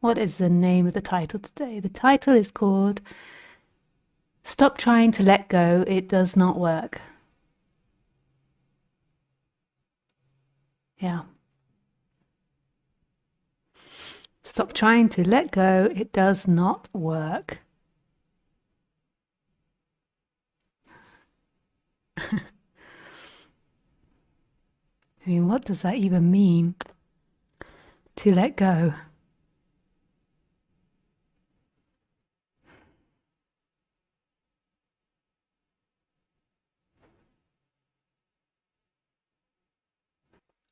What is the name of the title today? The title is called Stop Trying to Let Go, It Does Not Work. Yeah. Stop trying to let go, it does not work. I mean, what does that even mean? To let go.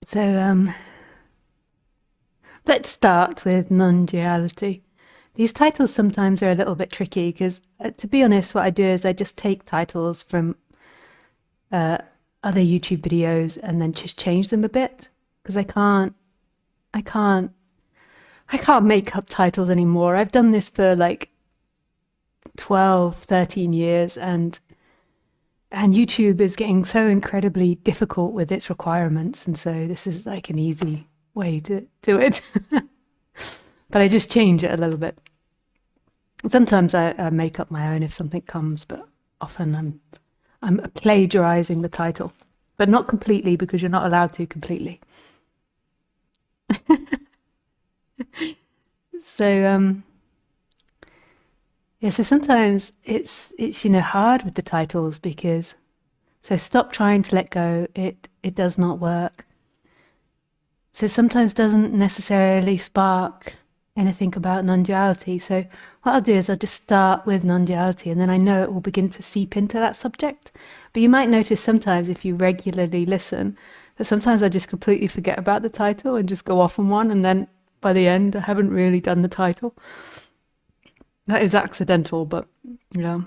So, let's start with non-duality. These titles sometimes are a little bit tricky because, to be honest, what I do is I just take titles from other YouTube videos and then just change them a bit because I can't make up titles anymore. I've done this for like 12, 13 years and YouTube is getting so incredibly difficult with its requirements, and so this is like an easy way to do it. But I just change it a little bit. Sometimes I make up my own if something comes, but often I'm plagiarizing the title, but not completely because you're not allowed to completely. So yeah, so sometimes it's hard with the titles because stop trying to let go, it does not work. So sometimes doesn't necessarily spark anything about non-duality. So what I'll do is I'll just start with non-duality and then I know it will begin to seep into that subject. But you might notice sometimes if you regularly listen that sometimes I just completely forget about the title and just go off on one, and then by the end I haven't really done the title. That is accidental, but yeah,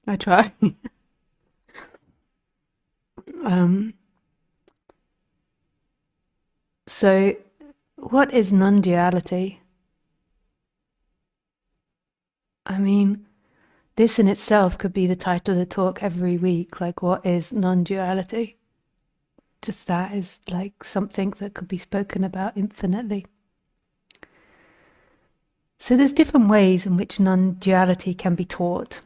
I try. So what is non-duality? I mean, this in itself could be the title of the talk every week, like what is non-duality? Just that is like something that could be spoken about infinitely. So there's different ways in which non-duality can be taught.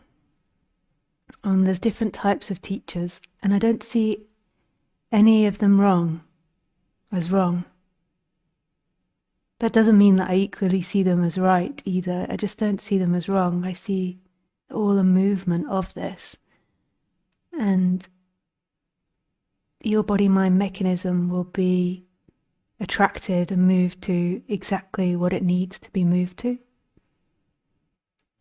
And there's different types of teachers, and I don't see any of them wrong. That doesn't mean that I equally see them as right either. I just don't see them as wrong. I see all the movement of this. And your body-mind mechanism will be attracted and moved to exactly what it needs to be moved to.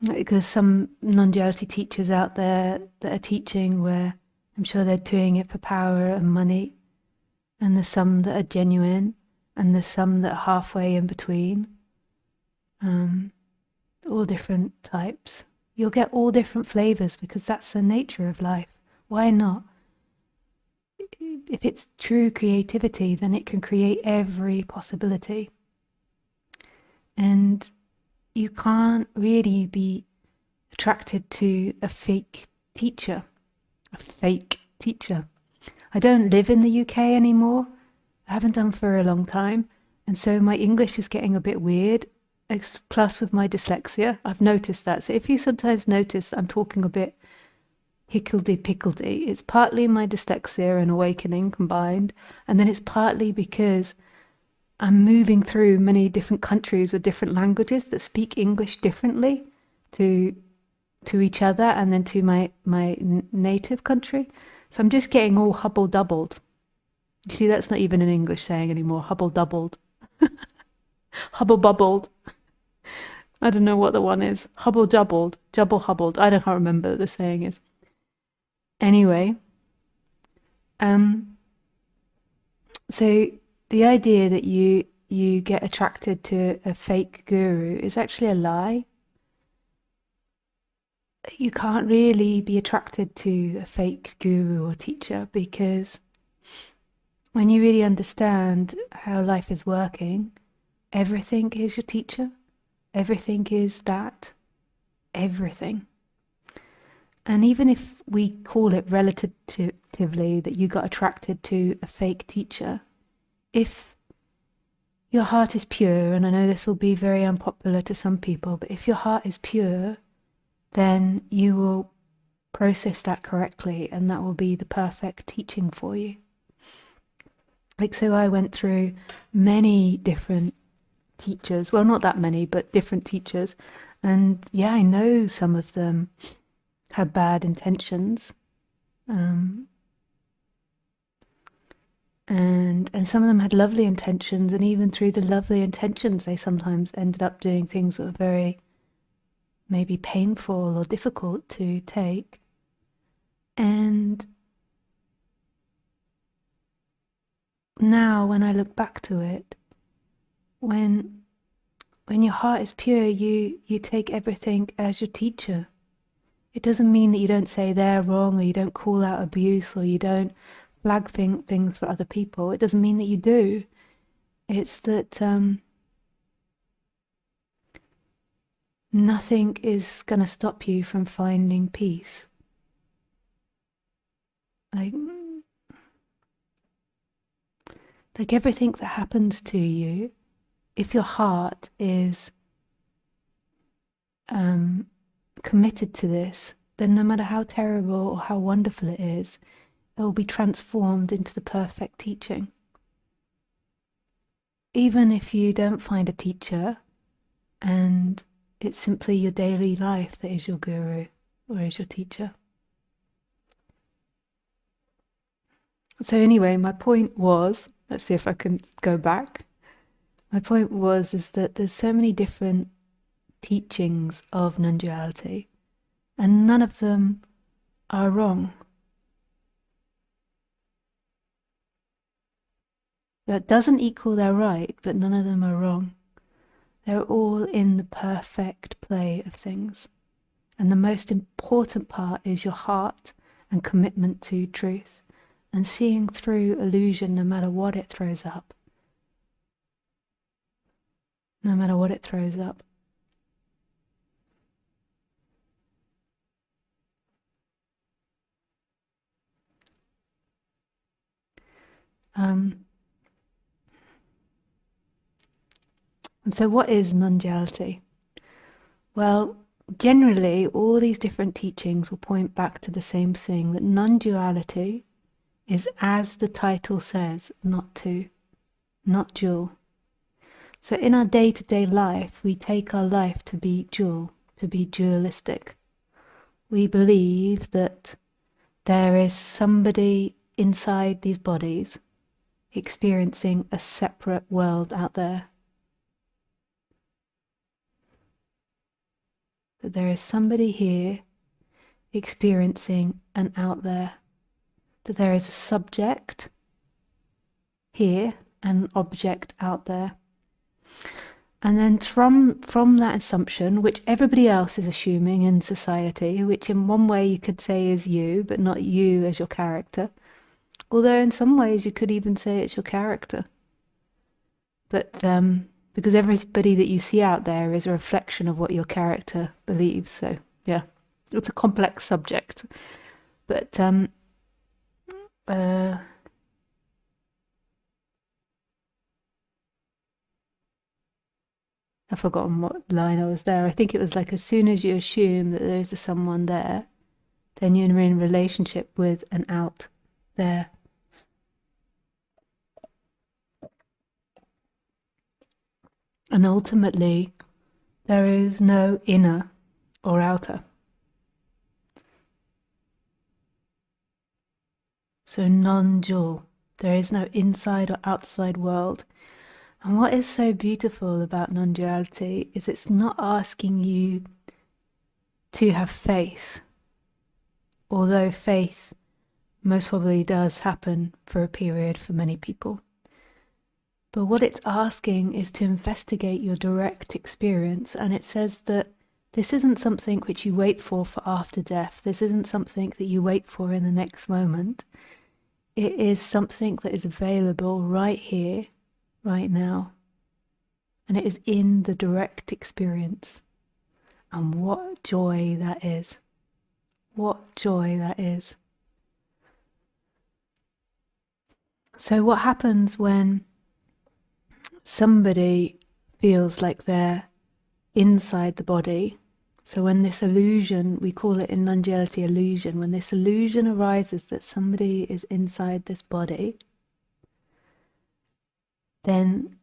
There's some non-duality teachers out there that are teaching where I'm sure they're doing it for power and money, and there's some that are genuine, and there's some that are halfway in between. All different types. You'll get all different flavors because that's the nature of life. Why not? If it's true creativity, then it can create every possibility. And you can't really be attracted to a fake teacher. I don't live in the UK anymore. I haven't done for a long time. And so my English is getting a bit weird. Plus with my dyslexia, I've noticed that. So if you sometimes notice I'm talking a bit hickledy-pickledy, it's partly my dyslexia and awakening combined. And then it's partly because I'm moving through many different countries with different languages that speak English differently to each other and then to my native country. So I'm just getting all hubble-doubled. You see, that's not even an English saying anymore, hubble-doubled. Hubble-bubbled. I don't know what the one is. Hubble-jubbled, jubble-hubbled. I don't remember what the saying is. Anyway, so the idea that you get attracted to a fake guru is actually a lie. You can't really be attracted to a fake guru or teacher because when you really understand how life is working, everything is your teacher. Everything is that. Everything. And even if we call it relatively that you got attracted to a fake teacher, if your heart is pure, and I know this will be very unpopular to some people, but if your heart is pure, then you will process that correctly, and that will be the perfect teaching for you. Like, so I went through many different teachers, well, not that many, but different teachers, and yeah, I know some of them had bad intentions, and some of them had lovely intentions, and even through the lovely intentions they sometimes ended up doing things that were very maybe painful or difficult to take. And now when I look back to it, when your heart is pure, you take everything as your teacher. It doesn't mean that you don't say they're wrong, or you don't call out abuse, or you don't flag things for other people. It doesn't mean that you do. It's that nothing is going to stop you from finding peace. Like everything that happens to you, if your heart is committed to this, then no matter how terrible or how wonderful it is, it will be transformed into the perfect teaching. Even if you don't find a teacher and it's simply your daily life that is your guru or is your teacher. So anyway, my point was, let's see if I can go back. My point was is that there's so many different teachings of non-duality, and none of them are wrong. That doesn't equal they're right, but none of them are wrong. They're all in the perfect play of things. And the most important part is your heart and commitment to truth, and seeing through illusion no matter what it throws up. No matter what it throws up. And so what is non-duality? Well, generally, all these different teachings will point back to the same thing, that non-duality is, as the title says, not two, not dual. So in our day-to-day life, we take our life to be dual, to be dualistic. We believe that there is somebody inside these bodies experiencing a separate world out there. That there is somebody here experiencing an out there. That there is a subject here and an object out there. And then from that assumption, which everybody else is assuming in society, which in one way you could say is you, but not you as your character. Although in some ways you could even say it's your character. But because everybody that you see out there is a reflection of what your character believes. So yeah, it's a complex subject. But I've forgotten what line I was there. I think it was like, as soon as you assume that there's a someone there, then you're in relationship with an out there. And ultimately, there is no inner or outer. So non-dual. There is no inside or outside world. And what is so beautiful about non-duality is it's not asking you to have faith, although faith most probably does happen for a period for many people. But what it's asking is to investigate your direct experience, and it says that this isn't something which you wait for after death. This isn't something that you wait for in the next moment. It is something that is available right here, right now. And it is in the direct experience. And what joy that is. What joy that is. So what happens when somebody feels like they're inside the body. So when this illusion, we call it in non-duality illusion, when this illusion arises that somebody is inside this body, then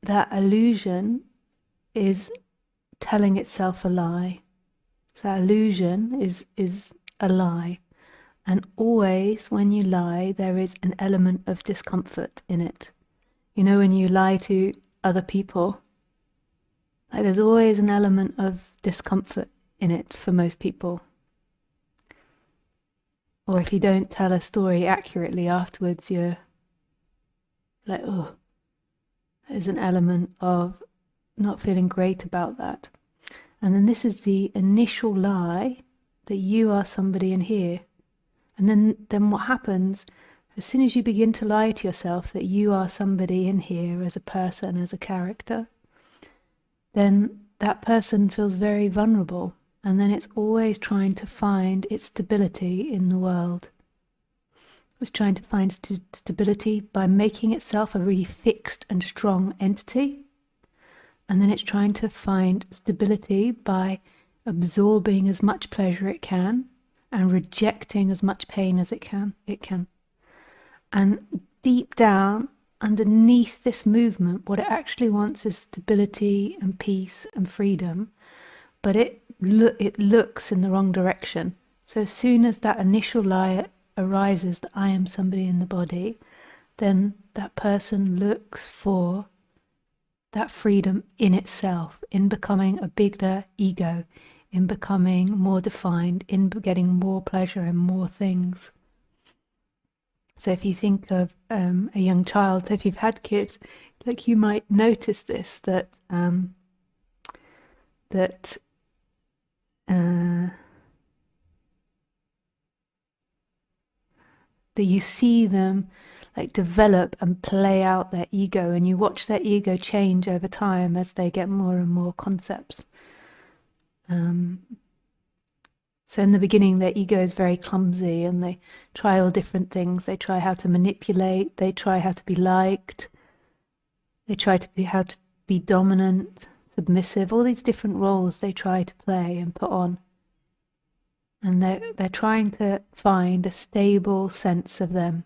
that illusion is telling itself a lie. So that illusion is a lie. And always when you lie, there is an element of discomfort in it. You know, when you lie to other people, like there's always an element of discomfort in it for most people. Or if you don't tell a story accurately afterwards, you're like, oh, there's an element of not feeling great about that. And then this is the initial lie that you are somebody in here. And then what happens, as soon as you begin to lie to yourself that you are somebody in here as a person, as a character, then that person feels very vulnerable. And then it's always trying to find its stability in the world. It's trying to find stability by making itself a really fixed and strong entity. And then it's trying to find stability by absorbing as much pleasure it can and rejecting as much pain as it can. And deep down, underneath this movement, what it actually wants is stability and peace and freedom, but it looks in the wrong direction. So as soon as that initial lie arises that I am somebody in the body, then that person looks for that freedom in itself, in becoming a bigger ego, in becoming more defined, in getting more pleasure and more things. So if you think of a young child, if you've had kids, like you might notice this, that you see them like develop and play out their ego, and you watch their ego change over time as they get more and more concepts. So in the beginning, their ego is very clumsy and they try all different things. They try how to manipulate, they try how to be liked, they try to be how to be dominant, submissive, all these different roles they try to play and put on. And they're trying to find a stable sense of them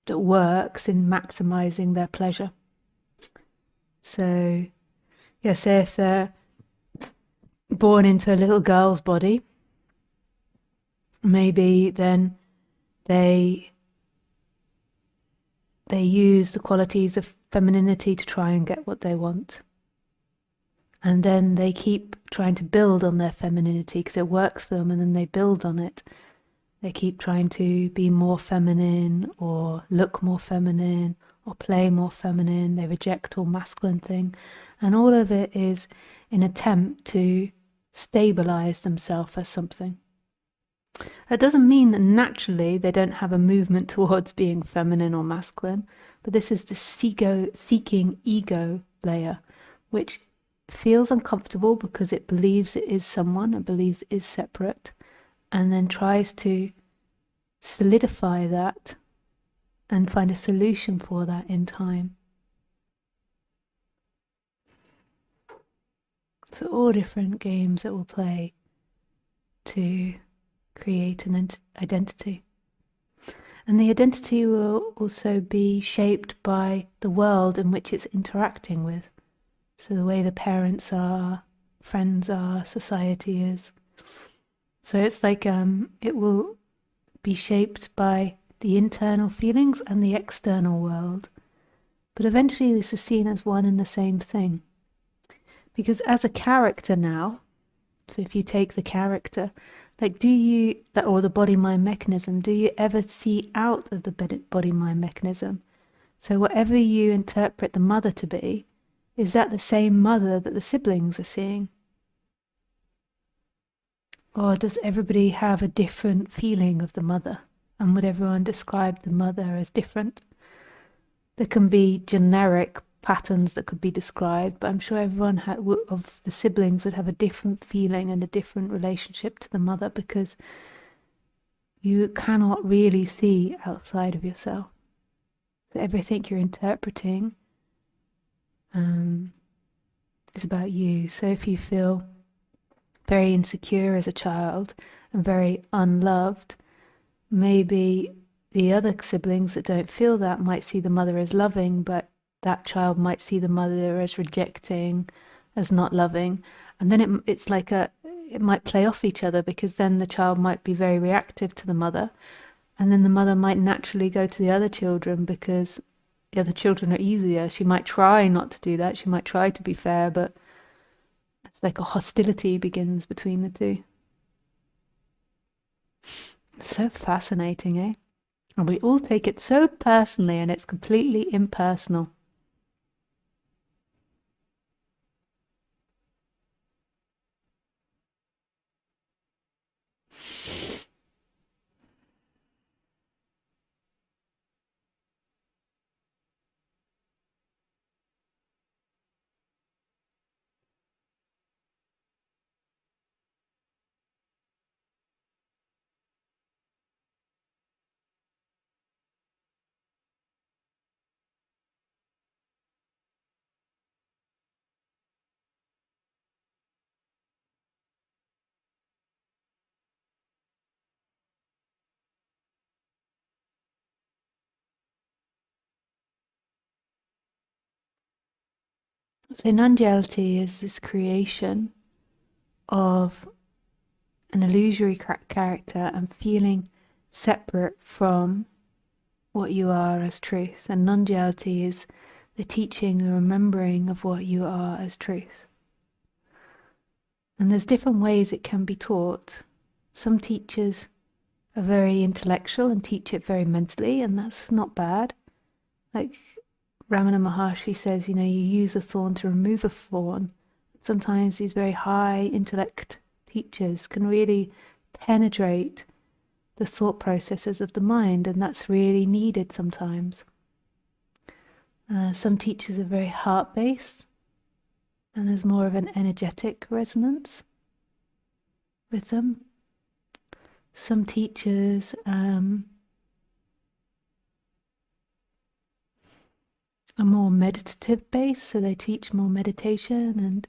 that works in maximizing their pleasure. So, yeah, say if they're born into a little girl's body, maybe then they use the qualities of femininity to try and get what they want. And then they keep trying to build on their femininity because it works for them, and then they build on it. They keep trying to be more feminine or look more feminine or play more feminine. They reject all masculine thing. And all of it is an attempt to stabilize themselves as something. That doesn't mean that naturally they don't have a movement towards being feminine or masculine, but this is the seeking ego layer, which feels uncomfortable because it believes it is someone, it believes it is separate, and then tries to solidify that and find a solution for that in time. So all different games that we'll play to create an identity. And the identity will also be shaped by the world in which it's interacting with. So the way the parents are, friends are, society is. So it's like it will be shaped by the internal feelings and the external world. But eventually this is seen as one and the same thing. Because as a character now, so if you take the character, like or the body-mind mechanism, do you ever see out of the body-mind mechanism? So whatever you interpret the mother to be, is that the same mother that the siblings are seeing? Or does everybody have a different feeling of the mother? And would everyone describe the mother as different? There can be generic patterns that could be described, but I'm sure everyone of the siblings would have a different feeling and a different relationship to the mother, because you cannot really see outside of yourself. So everything you're interpreting is about you. So if you feel very insecure as a child and very unloved, maybe the other siblings that don't feel that might see the mother as loving, but that child might see the mother as rejecting, as not loving. And then it's like it might play off each other, because then the child might be very reactive to the mother, and then the mother might naturally go to the other children because the other children are easier. She might try not to do that. She might try to be fair, but it's like a hostility begins between the two. It's so fascinating, eh? And we all take it so personally, and it's completely impersonal. So non-duality is this creation of an illusory character and feeling separate from what you are as truth. And non-duality is the teaching, the remembering of what you are as truth. And there's different ways it can be taught. Some teachers are very intellectual and teach it very mentally, and that's not bad. Like Ramana Maharshi says, you use a thorn to remove a thorn. Sometimes these very high intellect teachers can really penetrate the thought processes of the mind, and that's really needed sometimes. Some teachers are very heart-based, and there's more of an energetic resonance with them. Some teachers are more meditative based, so they teach more meditation and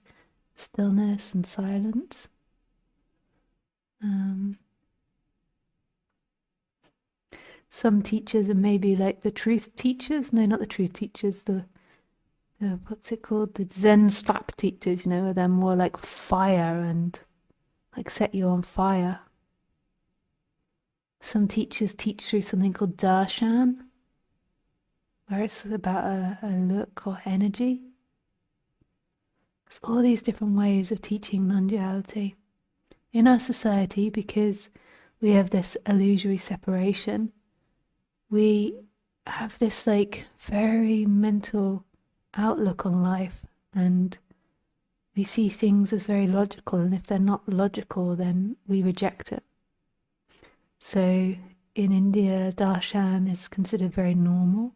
stillness and silence. Some teachers are maybe like the truth teachers. No, not the truth teachers. The what's it called? The Zen slap teachers. Where they're more like fire and like set you on fire. Some teachers teach through something called darshan, where it's about a look or energy. There's all these different ways of teaching non-duality. In our society, because we have this illusory separation, we have this like very mental outlook on life, and we see things as very logical, and if they're not logical, then we reject it. So in India, darshan is considered very normal,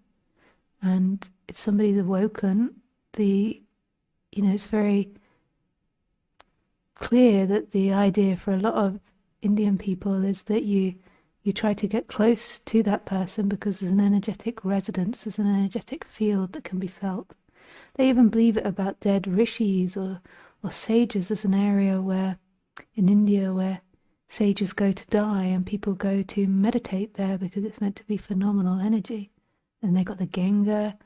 and if somebody's awoken, it's very clear that the idea for a lot of Indian people is that you try to get close to that person because there's an energetic resonance, there's an energetic field that can be felt. They even believe it about dead rishis or sages. There's an area where in India where sages go to die and people go to meditate there because it's meant to be phenomenal energy. And they got the Ganga,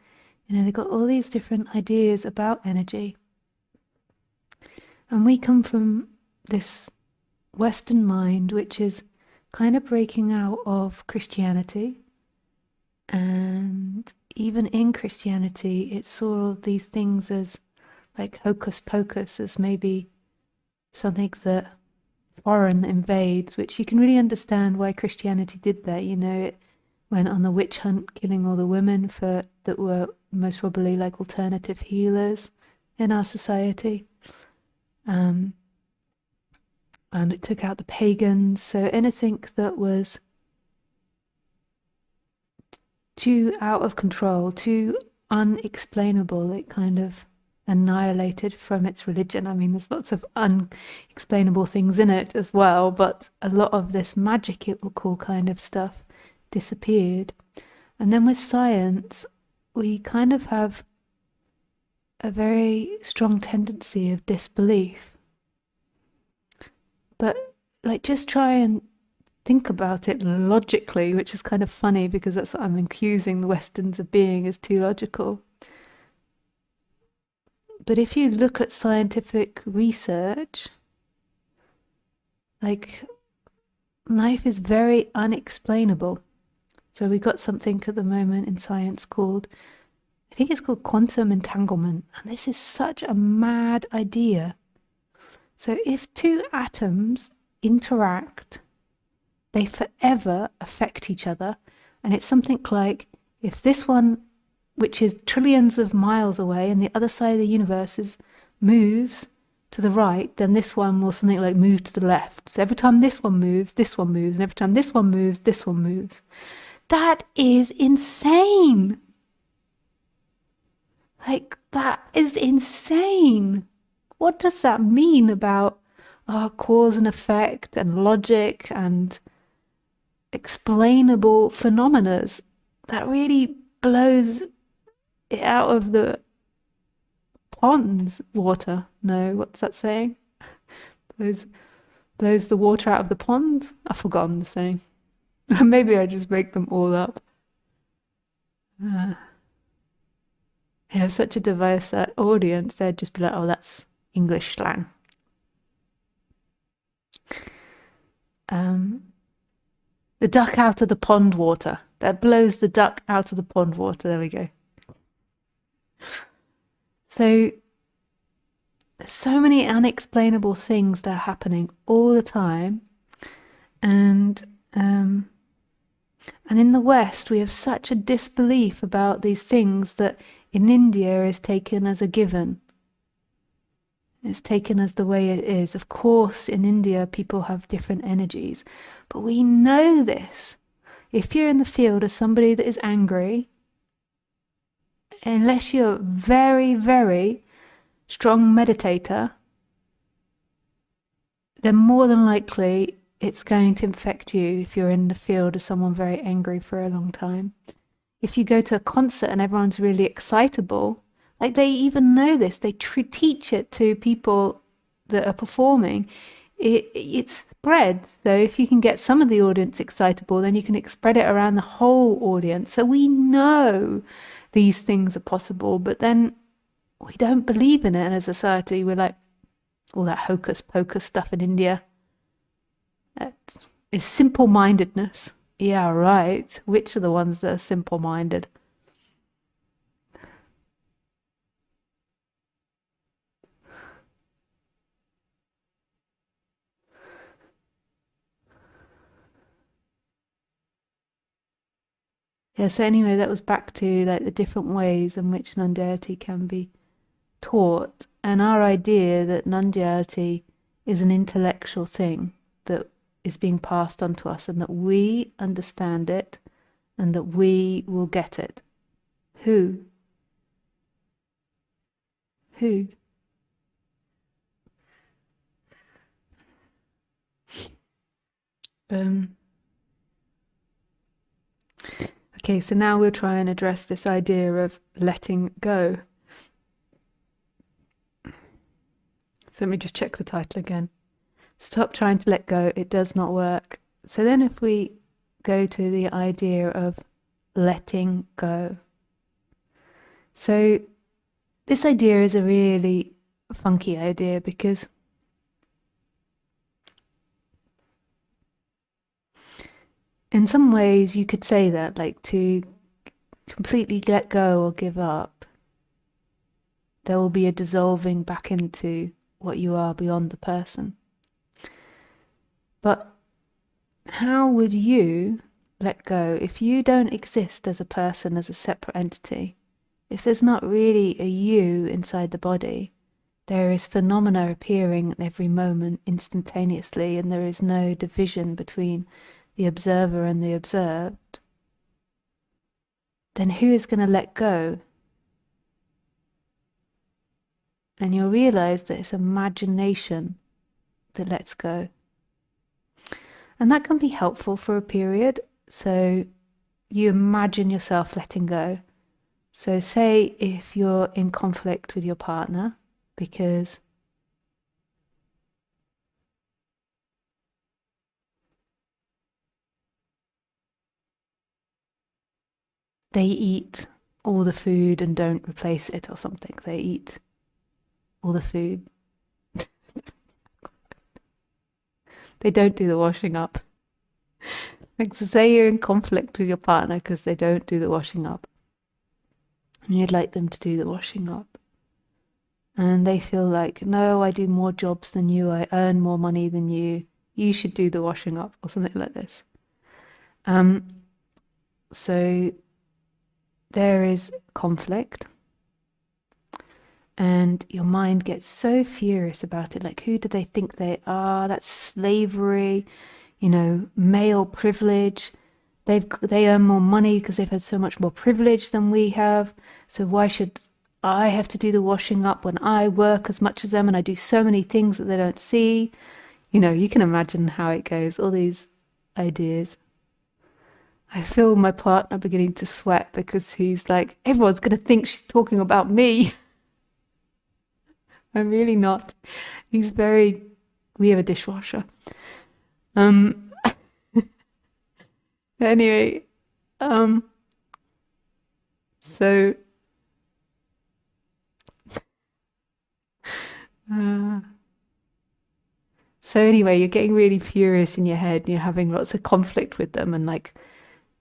they got all these different ideas about energy. And we come from this Western mind, which is kind of breaking out of Christianity. And even in Christianity, it saw these things as like hocus pocus, as maybe something that foreign invades, which you can really understand why Christianity did that. It went on the witch hunt, killing all the women that were most probably like alternative healers in our society. And it took out the pagans. So anything that was too out of control, too unexplainable, it kind of annihilated from its religion. I mean, there's lots of unexplainable things in it as well, but a lot of this magical kind of stuff disappeared. And then with science, we kind of have a very strong tendency of disbelief. But like, just try and think about it logically, which is kind of funny because that's what I'm accusing the Westerns of being, is too logical. But if you look at scientific research, like, life is very unexplainable. So we got something at the moment in science called, I think it's called quantum entanglement. And this is such a mad idea. So if two atoms interact, they forever affect each other. And it's something like, if this one, which is trillions of miles away and the other side of the universe moves to the right, then this one will something like move to the left. So every time this one moves, and every time this one moves, this one moves. That is insane. Like, that is insane. What does that mean about our cause and effect and logic and explainable phenomena? That really blows it out of the pond's water. No, what's that saying? Blows the water out of the pond? I've forgotten the saying. Maybe I just make them all up. You have such a diverse audience, they'd just be like, oh, that's English slang. The duck out of the pond water. That blows the duck out of the pond water. There we go. So there's so many unexplainable things that are happening all the time. And in the West, we have such a disbelief about these things that in India is taken as a given. It's taken as the way it is. Of course, in India, people have different energies, but we know this. If you're in the field as somebody that is angry, unless you're a very, very strong meditator, then more than likely it's going to infect you if you're in the field as someone very angry for a long time. If you go to a concert and everyone's really excitable, like, they even know this, they teach it to people that are performing. It spreads. So if you can get some of the audience excitable, then you can spread it around the whole audience. So we know these things are possible, but then we don't believe in it. And as a society, we're like, all that hocus pocus stuff in India, that is simple-mindedness. Yeah, right. Which are the ones that are simple-minded? Yeah, so anyway, that was back to like the different ways in which non-duality can be taught, and our idea that non-duality is an intellectual thing that is being passed on to us, and that we understand it and that we will get it. Who? Who? Okay, so now we'll try and address this idea of letting go. So let me just check the title again. Stop trying to let go, it does not work. So then if we go to the idea of letting go. So this idea is a really funky idea, because in some ways you could say that, like, to completely let go or give up, there will be a dissolving back into what you are beyond the person. But how would you let go if you don't exist as a person, as a separate entity? If there's not really a you inside the body, there is phenomena appearing at every moment instantaneously, and there is no division between the observer and the observed, then who is going to let go? And you'll realize that it's imagination that lets go. And that can be helpful for a period. So you imagine yourself letting go. So say if you're in conflict with your partner because they eat all the food and don't replace it or something. They eat all the food. They don't do the washing up. Like, so say you're in conflict with your partner because they don't do the washing up. And you'd like them to do the washing up. And they feel like, no, I do more jobs than you. I earn more money than you. You should do the washing up or something like this. So there is conflict. And your mind gets so furious about it. Like, who do they think they are? That's slavery, male privilege. They earn more money because they've had so much more privilege than we have. So why should I have to do the washing up when I work as much as them and I do so many things that they don't see? You can imagine how it goes, all these ideas. I feel my partner beginning to sweat because he's like, everyone's going to think she's talking about me. I'm really not. We have a dishwasher. Anyway, so, so anyway, you're getting really furious in your head and you're having lots of conflict with them and like,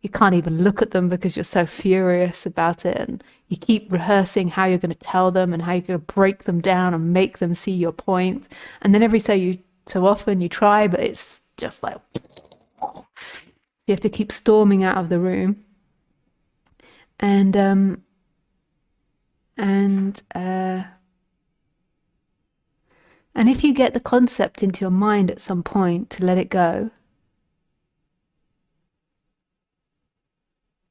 you can't even look at them because you're so furious about it. And you keep rehearsing how you're going to tell them and how you're going to break them down and make them see your point. And then every so often you try, but it's just like, you have to keep storming out of the room. And if you get the concept into your mind at some point to let it go,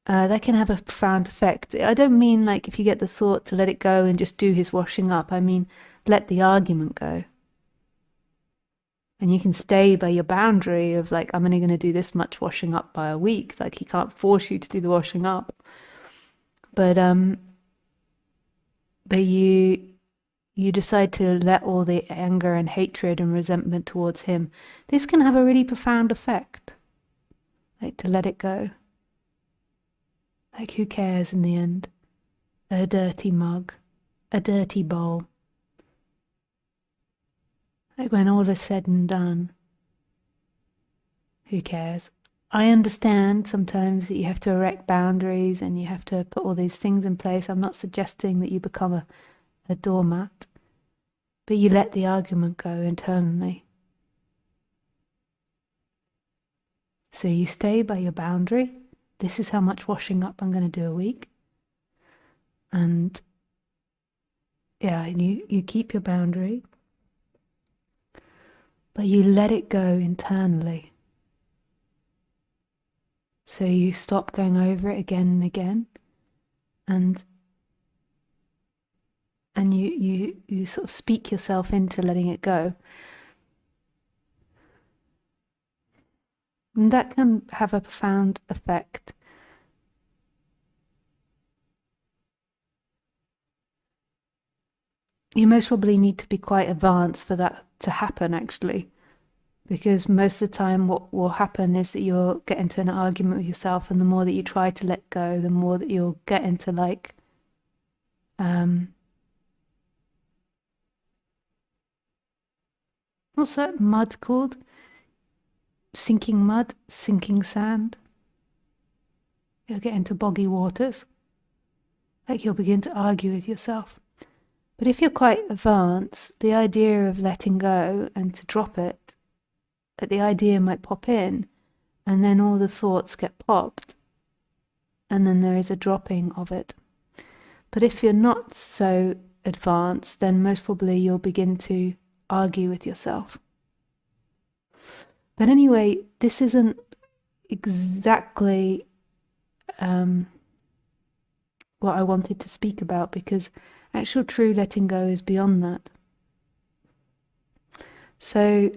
that can have a profound effect. I don't mean like if you get the thought to let it go and just do his washing up. I mean, let the argument go. And you can stay by your boundary of like, I'm only going to do this much washing up by a week. Like, he can't force you to do the washing up. But you decide to let all the anger and hatred and resentment towards him. This can have a really profound effect. Like, to let it go. Like, who cares in the end? A dirty mug, a dirty bowl. Like, when all is said and done, who cares? I understand sometimes that you have to erect boundaries and you have to put all these things in place. I'm not suggesting that you become a doormat, but you let the argument go internally. So you stay by your boundary. This is how much washing up I'm going to do a week. And yeah, you keep your boundary, but you let it go internally. So you stop going over it again and again, and you sort of speak yourself into letting it go. And that can have a profound effect. You most probably need to be quite advanced for that to happen, actually. Because most of the time what will happen is that you'll get into an argument with yourself, and the more that you try to let go, the more that you'll get into like what's that mud called? Sinking mud, sinking sand. You'll get into boggy waters. Like, you'll begin to argue with yourself. But if you're quite advanced, the idea of letting go and to drop it, that the idea might pop in, and then all the thoughts get popped, and then there is a dropping of it. But if you're not so advanced, then most probably you'll begin to argue with yourself. But anyway, this isn't exactly what I wanted to speak about, because actual true letting go is beyond that. So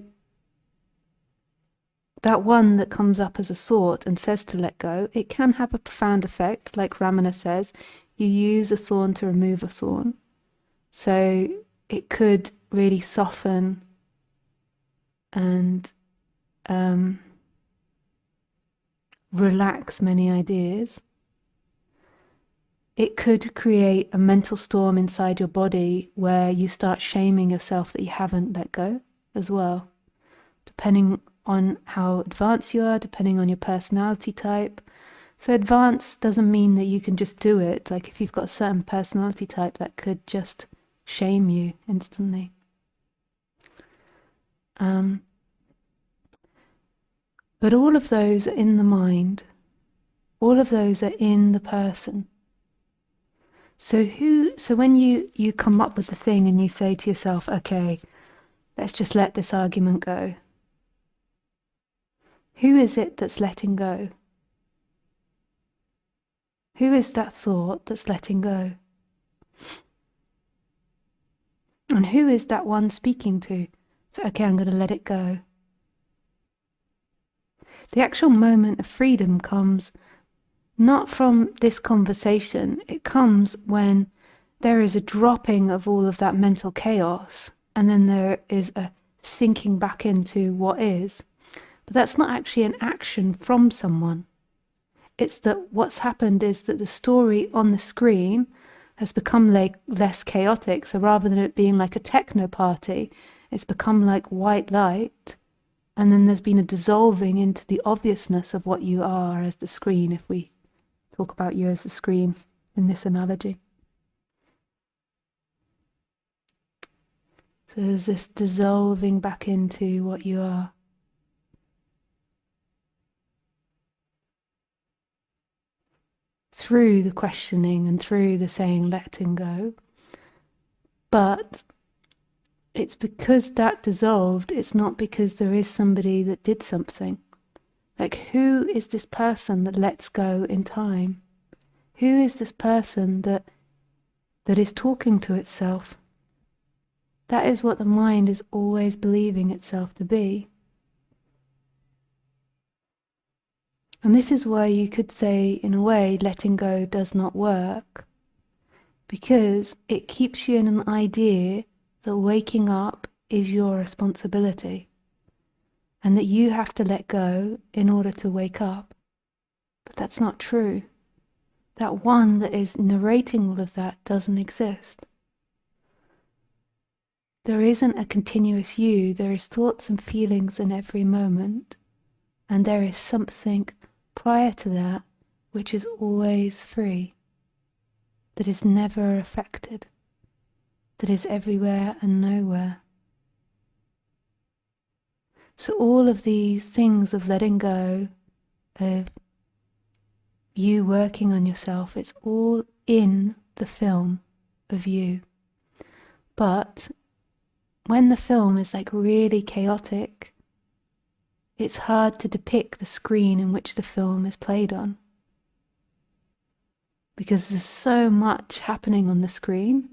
that one that comes up as a thought and says to let go, it can have a profound effect. Like Ramana says, you use a thorn to remove a thorn. So it could really soften and relax many ideas. It could create a mental storm inside your body where you start shaming yourself that you haven't let go as well, depending on how advanced you are, depending on your personality type. So advanced doesn't mean that you can just do it. Like if you've got a certain personality type, that could just shame you instantly. But all of those are in the mind. All of those are in the person. So when you come up with the thing and you say to yourself, okay, let's just let this argument go. Who is it that's letting go? Who is that thought that's letting go? And who is that one speaking to? So, okay, I'm going to let it go. The actual moment of freedom comes not from this conversation. It comes when there is a dropping of all of that mental chaos, and then there is a sinking back into what is. But that's not actually an action from someone. It's that what's happened is that the story on the screen has become like less chaotic. So rather than it being like a techno party, it's become like white light. And then there's been a dissolving into the obviousness of what you are as the screen, if we talk about you as the screen in this analogy. So there's this dissolving back into what you are. Through the questioning and through the saying, letting go. But it's because that dissolved, it's not because there is somebody that did something. Like, who is this person that lets go in time? Who is this person that is talking to itself? That is what the mind is always believing itself to be. And this is why you could say, in a way, letting go does not work. Because it keeps you in an idea that waking up is your responsibility. And that you have to let go in order to wake up. But that's not true. That one that is narrating all of that doesn't exist. There isn't a continuous you. There is thoughts and feelings in every moment. And there is something prior to that which is always free, that is never affected, that is everywhere and nowhere. So all of these things of letting go, of you working on yourself, it's all in the film of you. But when the film is like really chaotic, it's hard to depict the screen in which the film is played on. Because there's so much happening on the screen.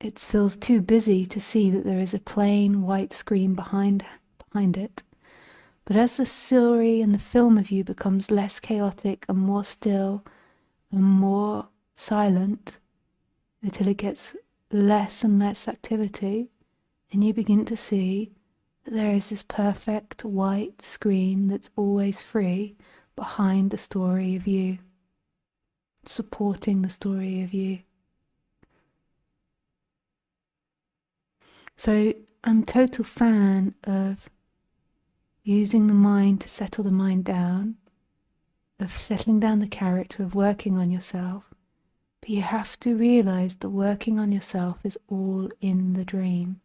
It feels too busy to see that there is a plain white screen behind it. But as the story and the film of you becomes less chaotic and more still and more silent, until it gets less and less activity, and you begin to see that there is this perfect white screen that's always free behind the story of you, supporting the story of you. So I'm a total fan of using the mind to settle the mind down, of settling down the character, of working on yourself. But you have to realize that working on yourself is all in the dream.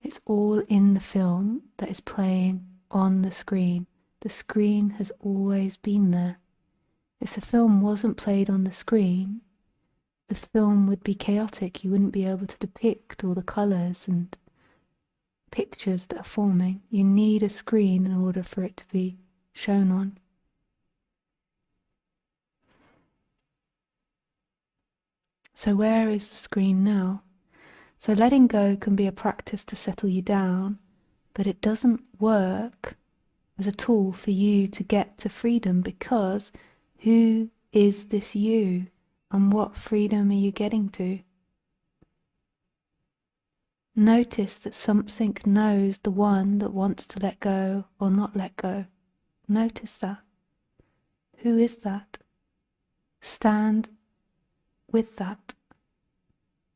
It's all in the film that is playing on the screen. The screen has always been there. If the film wasn't played on the screen, the film would be chaotic. You wouldn't be able to depict all the colours and pictures that are forming. You need a screen in order for it to be shown on. So where is the screen now? So letting go can be a practice to settle you down, but it doesn't work as a tool for you to get to freedom, because who is this you and what freedom are you getting to? Notice that something knows the one that wants to let go or not let go. Notice that. Who is that? Stand with that.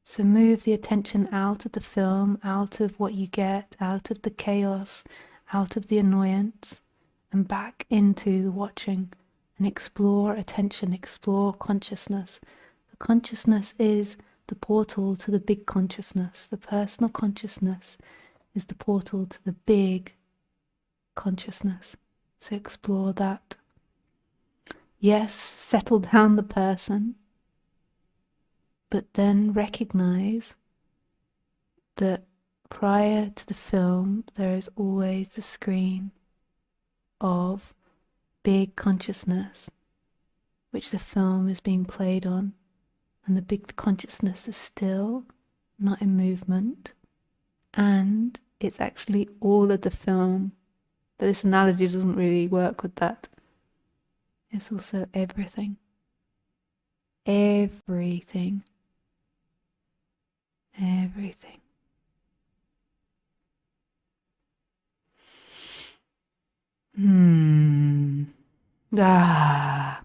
So move the attention out of the film, out of what you get, out of the chaos, out of the annoyance, and back into the watching, and explore attention, explore consciousness. The consciousness is the portal to the big consciousness. The personal consciousness is the portal to the big consciousness. So explore that. Yes, settle down the person, but then recognize that prior to the film, there is always the screen of big consciousness, which the film is being played on, and the big consciousness is still, not in movement, and it's actually all of the film. But this analogy doesn't really work with that. It's also everything. Everything. Everything.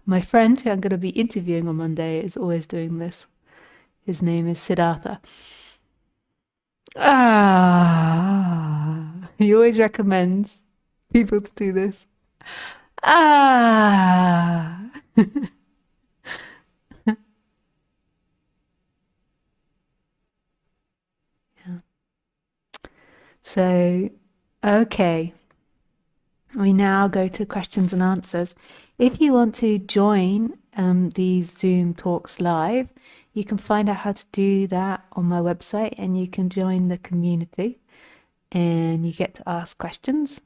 My friend who I'm going to be interviewing on Monday is always doing this. His name is Siddhartha. He always recommends people to do this. Yeah. So, okay. We now go to questions and answers. If you want to join these Zoom talks live, you can find out how to do that on my website, and you can join the community and you get to ask questions.